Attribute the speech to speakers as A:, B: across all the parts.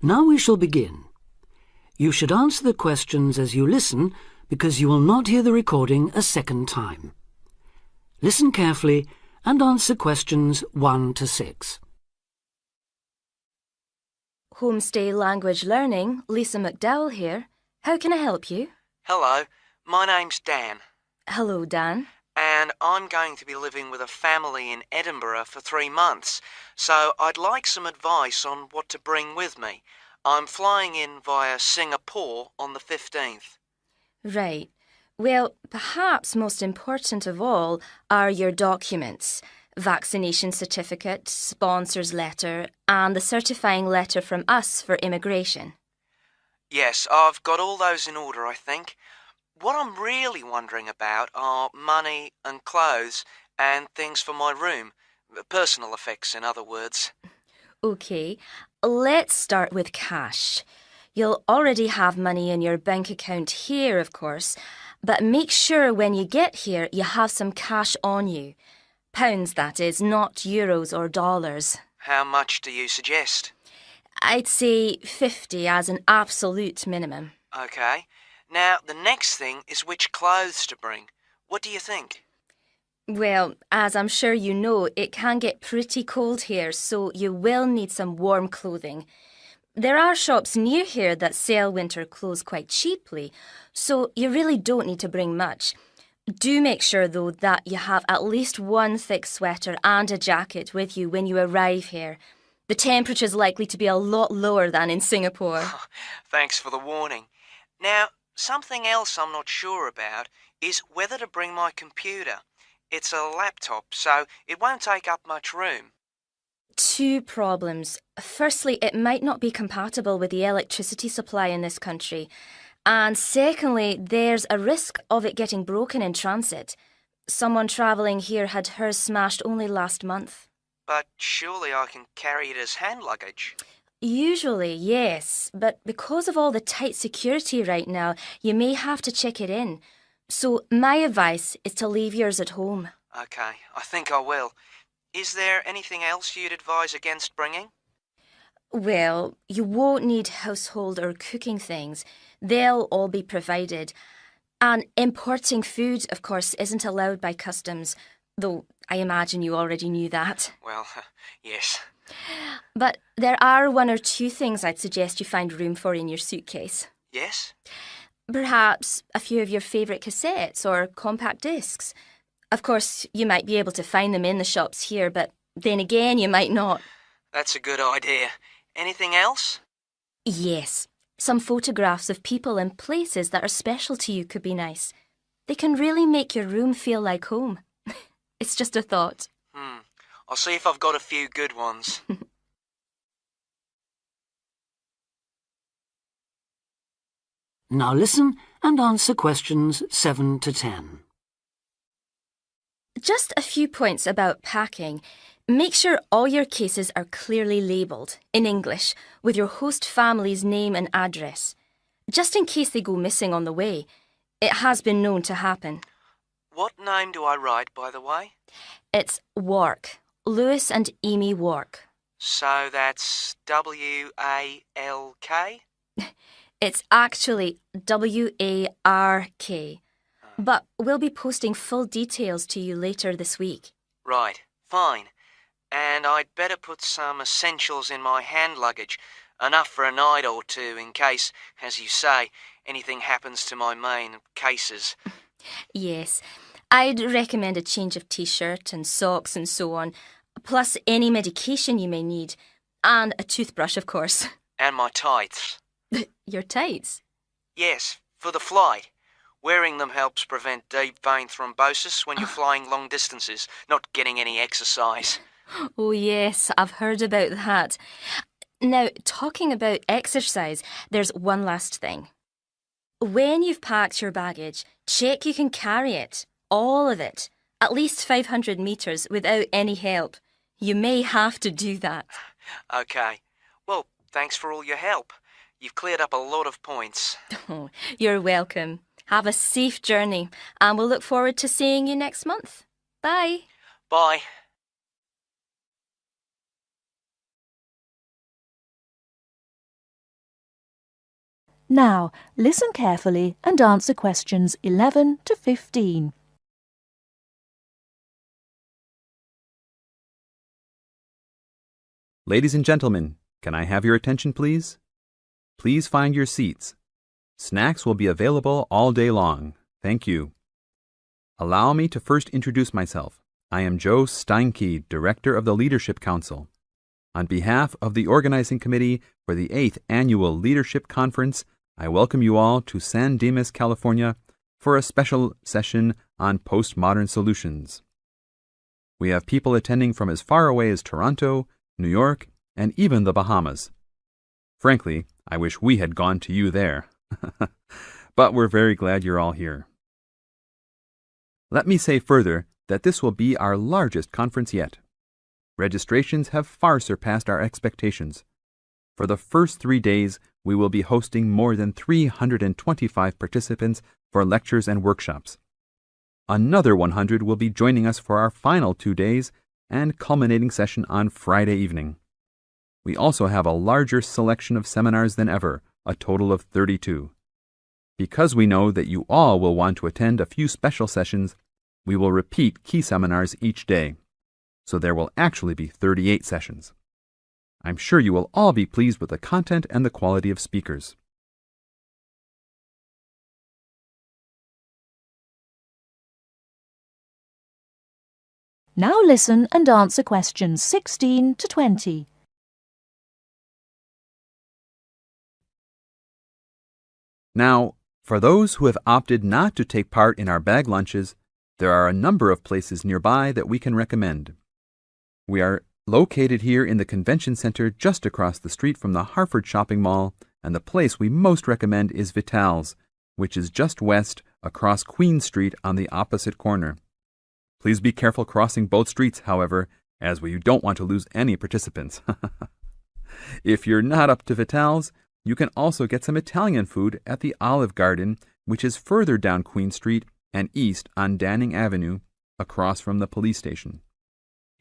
A: Now we shall begin. You should answer the questions as you listen because you will not hear the recording a second time. Listen carefully and answer questions 1 to 6.
B: Homestay Language Learning, Lisa McDowell here. How can I help you?
C: Hello, my name's Dan.
B: Hello, Dan.
C: And I'm going to be living with a family in Edinburgh for 3 months, so I'd like some advice on what to bring with me. I'm flying in via Singapore on the 15th.
B: Right. Well, perhaps most important of all are your documents. Vaccination certificate, sponsor's letter, and the certifying letter from us for immigration.
C: Yes, I've got all those in order, I think. What I'm really wondering about are money and clothes and things for my room. Personal effects, in other words.
B: OK, let's start with cash. You'll already have money in your bank account here, of course, but make sure when you get here you have some cash on you. Pounds, that is, not euros or dollars.
C: How much do you suggest?
B: I'd say 50 as an absolute minimum.
C: OK. Now, the next thing is which clothes to bring. What do you think?
B: Well, as I'm sure you know, it can get pretty cold here, so you will need some warm clothing. There are shops near here that sell winter clothes quite cheaply, so you really don't need to bring much. Do make sure, though, that you have at least one thick sweater and a jacket with you when you arrive here. The temperature's likely to be a lot lower than in Singapore.
C: Thanks for the warning. Now, something else I'm not sure about is whether to bring my computer. It's a laptop, so it won't take up much room.
B: 2 problems. Firstly, it might not be compatible with the electricity supply in this country. And secondly, there's a risk of it getting broken in transit. Someone travelling here had hers smashed only last month.
C: But surely I can carry it as hand luggage.
B: Usually, yes, but because of all the tight security right now, you may have to check it in. So my advice is to leave yours at home.
C: OK, I think I will. Is there anything else you'd advise against bringing?
B: Well, you won't need household or cooking things. They'll all be provided. And importing food, of course, isn't allowed by customs, though I imagine you already knew that.
C: Well, yes.
B: But there are 1 or 2 things I'd suggest you find room for in your suitcase.
C: Yes?
B: Perhaps a few of your favourite cassettes or compact discs. Of course, you might be able to find them in the shops here, but then again, you might not.
C: That's a good idea. Anything else?
B: Yes, some photographs of people and places that are special to you could be nice. They can really make your room feel like home. It's just a thought.
C: I'll see if I've got a few good ones.
A: Now listen and answer questions 7 to 10.
B: Just a few points about packing. Make sure all your cases are clearly labelled, in English, with your host family's name and address. Just in case they go missing on the way. It has been known to happen.
C: What name do I write, by the way?
B: It's Wark. Lewis and Amy Wark.
C: So that's W-A-L-K?
B: It's actually W-A-R-K. But we'll be posting full details to you later this week.
C: Right, fine. And I'd better put some essentials in my hand luggage, enough for a night or 2 in case, as you say, anything happens to my main cases.
B: Yes, I'd recommend a change of t-shirt and socks and so on, plus any medication you may need, and a toothbrush, of course.
C: And my tights.
B: Your tights?
C: Yes, for the flight. Wearing them helps prevent deep vein thrombosis when you're flying long distances, not getting any exercise.
B: Oh yes, I've heard about that. Now, talking about exercise, there's one last thing. When you've packed your baggage, check you can carry it, all of it, at least 500 metres without any help. You may have to do that.
C: OK. Well, thanks for all your help. You've cleared up a lot of points.
B: Oh, you're welcome. Have a safe journey, and we'll look forward to seeing you next month. Bye.
C: Bye.
D: Now, listen carefully and answer questions 11 to 15.
E: Ladies and gentlemen, can I have your attention, please? Please find your seats. Snacks will be available all day long. Thank you. Allow me to first introduce myself. I am Joe Steinke, Director of the Leadership Council. On behalf of the Organizing Committee for the 8th Annual Leadership Conference, I welcome you all to San Dimas, California, for a special session on postmodern solutions. We have people attending from as far away as Toronto, New York, and even the Bahamas. Frankly, I wish we had gone to you there. But we're very glad you're all here. Let me say further that this will be our largest conference yet. Registrations have far surpassed our expectations. For the first 3 days, we will be hosting more than 325 participants for lectures and workshops. Another 100 will be joining us for our final 2 days and culminating session on Friday evening. We also have a larger selection of seminars than ever, a total of 32. Because we know that you all will want to attend a few special sessions, we will repeat key seminars each day, so there will actually be 38 sessions. I'm sure you will all be pleased with the content and the quality of speakers.
D: Now listen and answer questions 16 to 20.
E: Now, for those who have opted not to take part in our bag lunches, there are a number of places nearby that we can recommend. We are located here in the Convention Center just across the street from the Harford Shopping Mall, and the place we most recommend is Vital's, which is just west across Queen Street on the opposite corner. Please be careful crossing both streets, however, as we don't want to lose any participants. If you're not up to Vital's, you can also get some Italian food at the Olive Garden, which is further down Queen Street and east on Danning Avenue, across from the police station.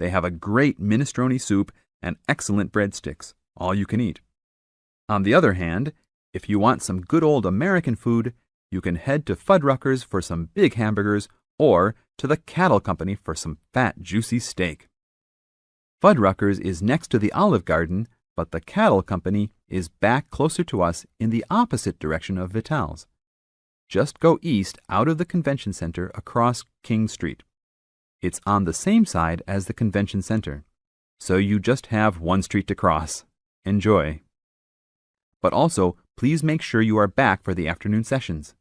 E: They have a great minestrone soup and excellent breadsticks, all you can eat. On the other hand, if you want some good old American food, you can head to Fuddruckers for some big hamburgers or to the Cattle Company for some fat, juicy steak. Fuddruckers is next to the Olive Garden, but the Cattle Company is back closer to us in the opposite direction of Vital's. Just go east out of the Convention Center across King Street. It's on the same side as the Convention Center, so you just have one street to cross. Enjoy. But also, please make sure you are back for the afternoon sessions.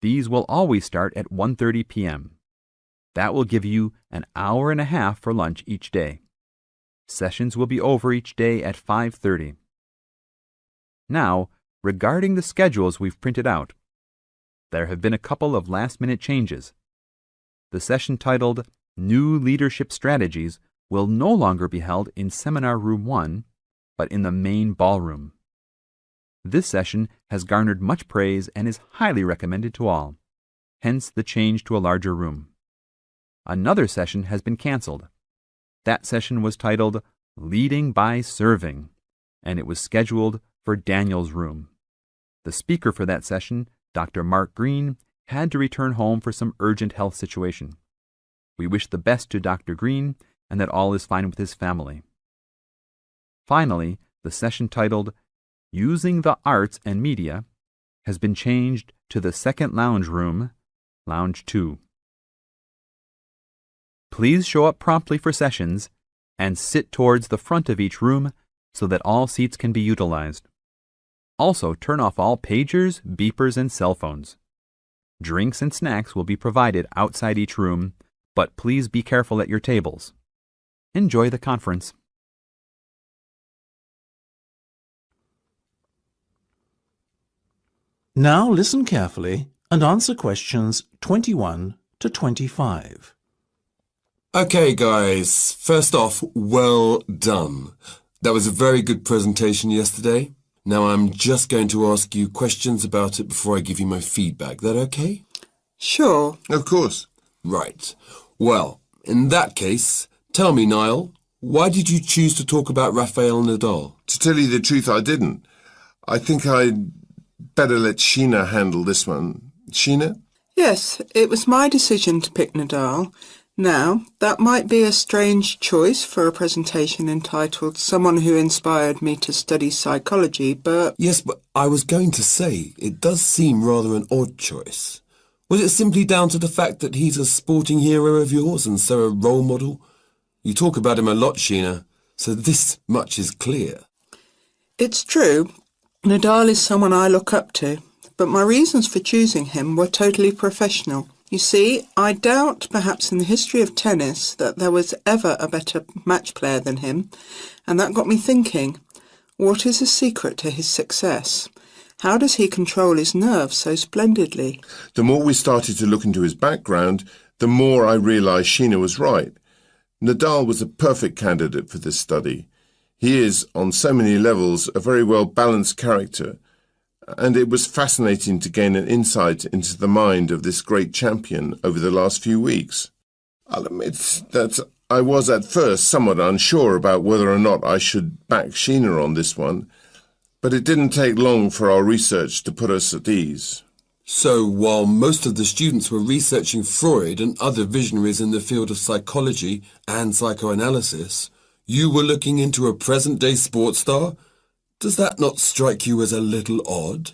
E: These will always start at 1:30 p.m. That will give you an hour and a half for lunch each day. Sessions will be over each day at 5:30. Now, regarding the schedules we've printed out, there have been a couple of last-minute changes. The session titled New Leadership Strategies will no longer be held in Seminar Room 1, but in the main ballroom. This session has garnered much praise and is highly recommended to all, hence the change to a larger room. Another session has been canceled. That session was titled Leading by Serving, and it was scheduled for Daniel's room. The speaker for that session, Dr. Mark Green, had to return home for some urgent health situation. We wish the best to Dr. Green and that all is fine with his family. Finally, the session titled Using the Arts and Media has been changed to the second lounge room, Lounge 2. Please show up promptly for sessions and sit towards the front of each room so that all seats can be utilized. Also, turn off all pagers, beepers, and cell phones. Drinks and snacks will be provided outside each room, but please be careful at your tables. Enjoy the conference.
F: Now listen carefully and answer questions 21 to 25.
G: Okay, guys. First off, well done. That was a very good presentation yesterday. Now I'm just going to ask you questions about it before I give you my feedback. That okay?
H: Sure. Of course.
G: Right. Well, in that case, tell me, Niall, why did you choose to talk about Rafael Nadal?
H: To tell you the truth, I didn't. I think I better let Sheena handle this one. Sheena?
I: Yes, it was my decision to pick Nadal. Now, that might be a strange choice for a presentation entitled Someone Who Inspired Me to Study Psychology, but...
G: Yes, but I was going to say, it does seem rather an odd choice. Was it simply down to the fact that he's a sporting hero of yours and so a role model? You talk about him a lot, Sheena, so this much is clear.
I: It's true. Nadal is someone I look up to, but my reasons for choosing him were totally professional. You see, I doubt perhaps in the history of tennis that there was ever a better match player than him, and that got me thinking, what is the secret to his success? How does he control his nerves so splendidly?
H: The more we started to look into his background, the more I realised Sheena was right. Nadal was a perfect candidate for this study. He is, on so many levels, a very well-balanced character, and it was fascinating to gain an insight into the mind of this great champion over the last few weeks. I'll admit that I was at first somewhat unsure about whether or not I should back Sheena on this one, but it didn't take long for our research to put us at ease.
G: So, while most of the students were researching Freud and other visionaries in the field of psychology and psychoanalysis, you were looking into a present-day sports star? Does that not strike you as a little odd?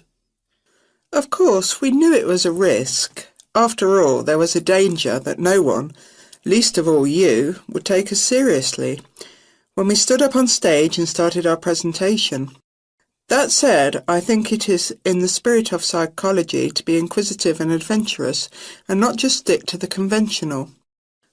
I: Of course, we knew it was a risk. After all, there was a danger that no one, least of all you, would take us seriously when we stood up on stage and started our presentation. That said, I think it is in the spirit of psychology to be inquisitive and adventurous and not just stick to the conventional.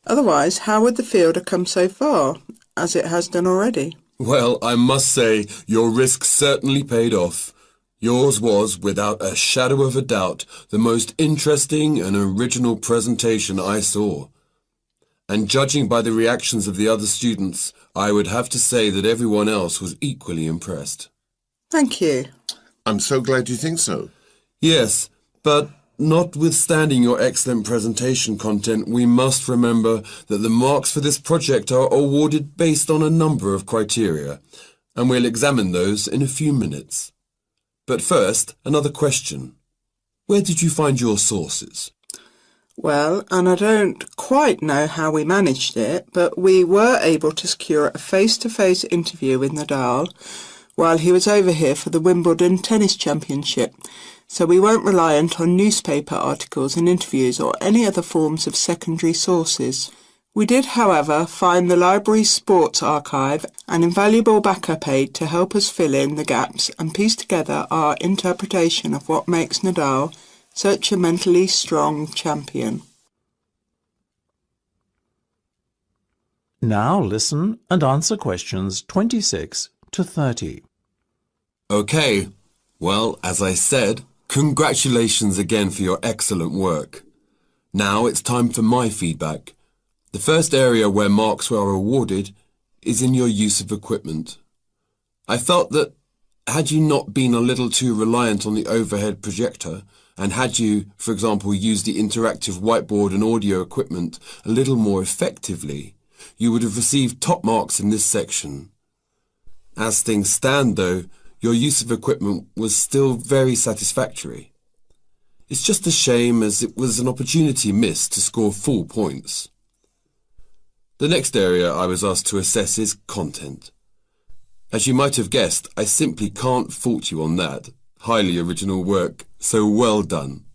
I: Otherwise, how would the field have come so far, as it has done already?
G: Well, I must say, your risk certainly paid off. Yours was, without a shadow of a doubt, the most interesting and original presentation I saw. And judging by the reactions of the other students, I would have to say that everyone else was equally impressed.
I: Thank you.
H: I'm so glad you think so.
G: Yes, but notwithstanding your excellent presentation content, we must remember that the marks for this project are awarded based on a number of criteria, and we'll examine those in a few minutes. But first, another question. Where did you find your sources?
I: Well, and I don't quite know how we managed it, but we were able to secure a face-to-face interview with Nadal while he was over here for the Wimbledon Tennis Championship, so we weren't reliant on newspaper articles and interviews or any other forms of secondary sources. We did, however, find the library's sports archive an invaluable backup aid to help us fill in the gaps and piece together our interpretation of what makes Nadal such a mentally strong champion.
F: Now listen and answer questions 26 to 30.
G: Okay, well, as I said, congratulations again for your excellent work. Now it's time for my feedback. The first area where marks were awarded is in your use of equipment. I felt that had you not been a little too reliant on the overhead projector, and had you, for example, used the interactive whiteboard and audio equipment a little more effectively, you would have received top marks in this section. As things stand, though, your use of equipment was still very satisfactory. It's just a shame as it was an opportunity missed to score full points. The next area I was asked to assess is content. As you might have guessed, I simply can't fault you on that. Highly original work, so well done.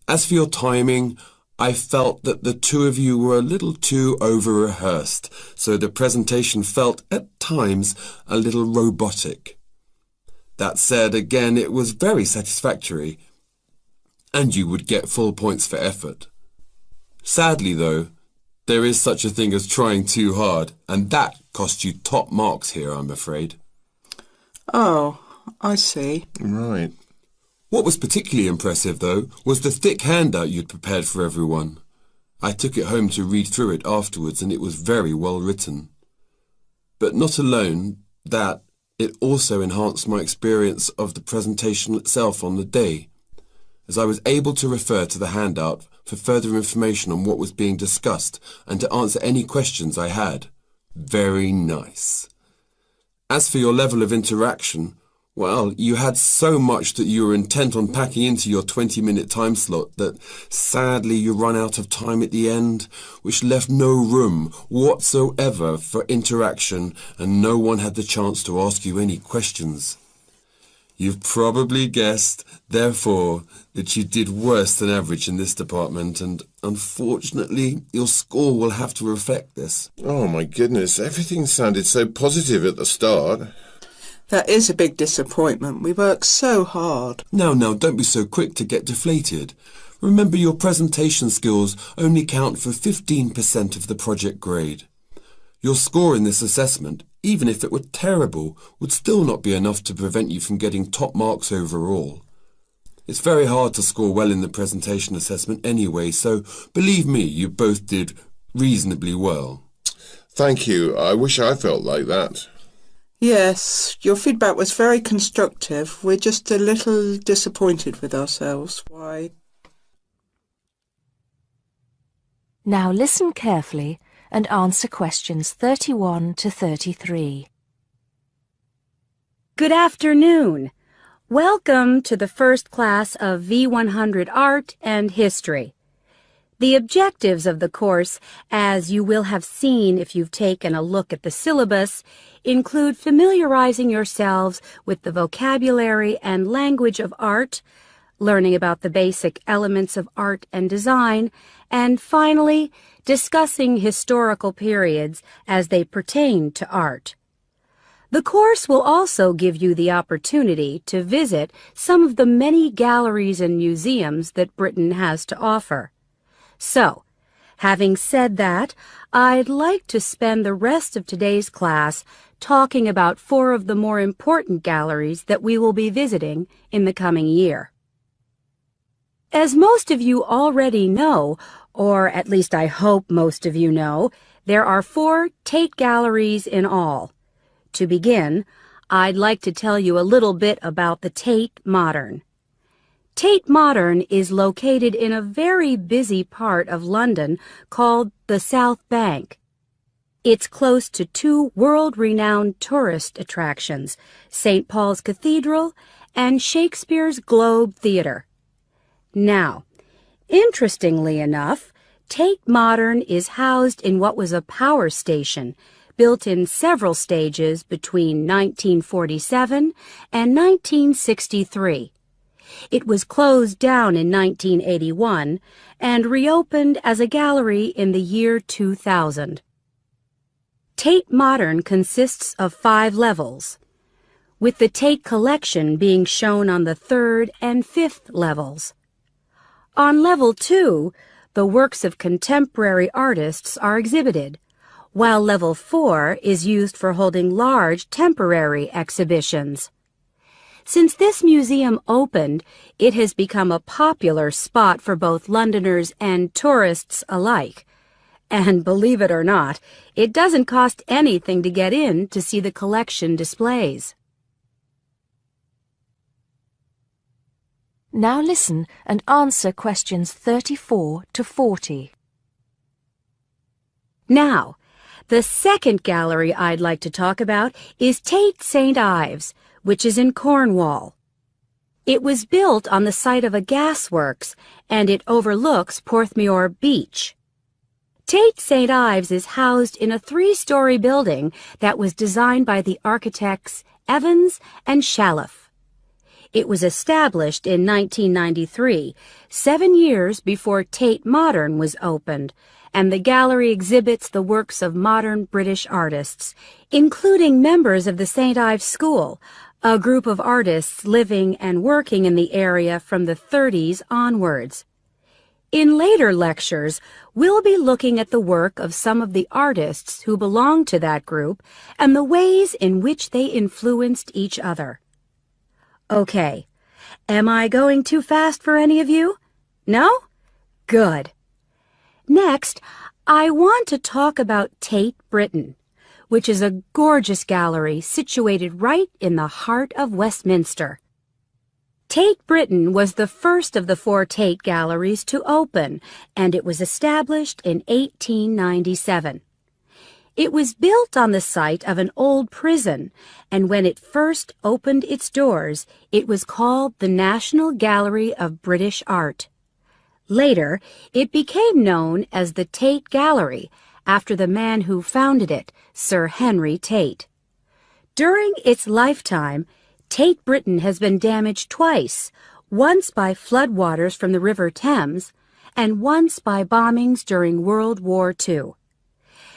G: As for your timing, I felt that the two of you were a little too over-rehearsed, so the presentation felt, at times, a little robotic. That said, again, it was very satisfactory, and you would get full points for effort. Sadly, though, there is such a thing as trying too hard, and that cost you top marks here, I'm afraid.
I: Oh, I see.
H: Right.
G: What was particularly impressive, though, was the thick handout you'd prepared for everyone. I took it home to read through it afterwards, and it was very well written. But not alone that, it also enhanced my experience of the presentation itself on the day, as I was able to refer to the handout for further information on what was being discussed and to answer any questions I had. Very nice. As for your level of interaction, Well, you had so much that you were intent on packing into your 20-minute time slot that sadly you run out of time at the end, which left no room whatsoever for interaction and no one had the chance to ask you any questions. You've probably guessed, therefore, that you did worse than average in this department and unfortunately your score will have to reflect this.
H: Oh my goodness, everything sounded so positive at the start.
I: That is a big disappointment. We worked so hard.
G: Now, don't be so quick to get deflated. Remember, your presentation skills only count for 15% of the project grade. Your score in this assessment, even if it were terrible, would still not be enough to prevent you from getting top marks overall. It's very hard to score well in the presentation assessment anyway, so believe me, you both did reasonably well.
H: Thank you. I wish I felt like that.
I: Yes, your feedback was very constructive. We're just a little disappointed with ourselves. Why?
D: Now listen carefully and answer questions 31 to 33.
J: Good afternoon. Welcome to the first class of V100 Art and History. The objectives of the course, as you will have seen if you've taken a look at the syllabus, include familiarizing yourselves with the vocabulary and language of art, learning about the basic elements of art and design, and finally, discussing historical periods as they pertain to art. The course will also give you the opportunity to visit some of the many galleries and museums that Britain has to offer. So, having said that, I'd like to spend the rest of today's class talking about 4 of the more important galleries that we will be visiting in the coming year. As most of you already know, or at least I hope most of you know, there are 4 Tate galleries in all. To begin, I'd like to tell you a little bit about the Tate Modern. Tate Modern is located in a very busy part of London called the South Bank. It's close to 2 world-renowned tourist attractions, St. Paul's Cathedral and Shakespeare's Globe Theatre. Now, interestingly enough, Tate Modern is housed in what was a power station, built in several stages between 1947 and 1963. It was closed down in 1981 and reopened as a gallery in the year 2000. Tate Modern consists of 5 levels, with the Tate collection being shown on the 3rd and 5th levels. On level 2, the works of contemporary artists are exhibited, while level 4 is used for holding large temporary exhibitions. Since this museum opened, it has become a popular spot for both Londoners and tourists alike. And believe it or not, it doesn't cost anything to get in to see the collection displays.
D: Now listen and answer questions 34 to 40.
J: Now, the second gallery I'd like to talk about is Tate St. Ives, which is in Cornwall. It was built on the site of a gasworks, and it overlooks Porthmeor Beach. Tate St. Ives is housed in a 3-story building that was designed by the architects Evans and Shalliff. It was established in 1993, 7 years before Tate Modern was opened, and the gallery exhibits the works of modern British artists, including members of the St. Ives School, a group of artists living and working in the area from the 30s onwards. In later lectures, we'll be looking at the work of some of the artists who belong to that group and the ways in which they influenced each other. Okay, am I going too fast for any of you? No? Good. Next, I want to talk about Tate Britain, which is a gorgeous gallery situated right in the heart of Westminster. Tate Britain was the first of the 4 Tate galleries to open, and it was established in 1897. It was built on the site of an old prison, and when it first opened its doors, it was called the National Gallery of British Art. Later, it became known as the Tate Gallery, after the man who founded it, Sir Henry Tate. During its lifetime, Tate Britain has been damaged twice, once by floodwaters from the River Thames, and once by bombings during World War II.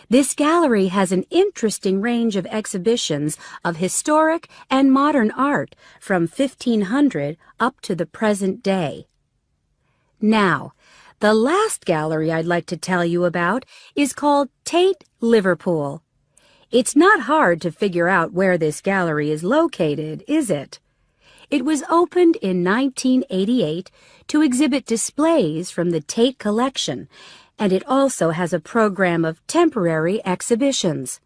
J: This gallery has an interesting range of exhibitions of historic and modern art from 1500 up to the present day. Now, the last gallery I'd like to tell you about is called Tate Liverpool. It's not hard to figure out where this gallery is located, is it? It was opened in 1988 to exhibit displays from the Tate collection, and it also has a program of temporary exhibitions.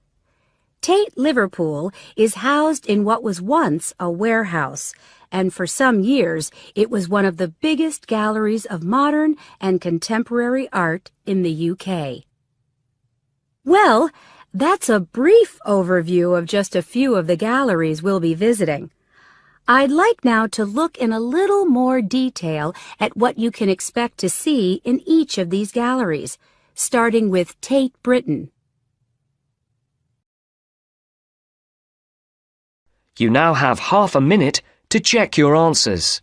J: Tate Liverpool is housed in what was once a warehouse, and for some years it was one of the biggest galleries of modern and contemporary art in the UK. Well, that's a brief overview of just a few of the galleries we'll be visiting. I'd like now to look in a little more detail at what you can expect to see in each of these galleries, starting with Tate Britain.
K: You now have half a minute to check your answers.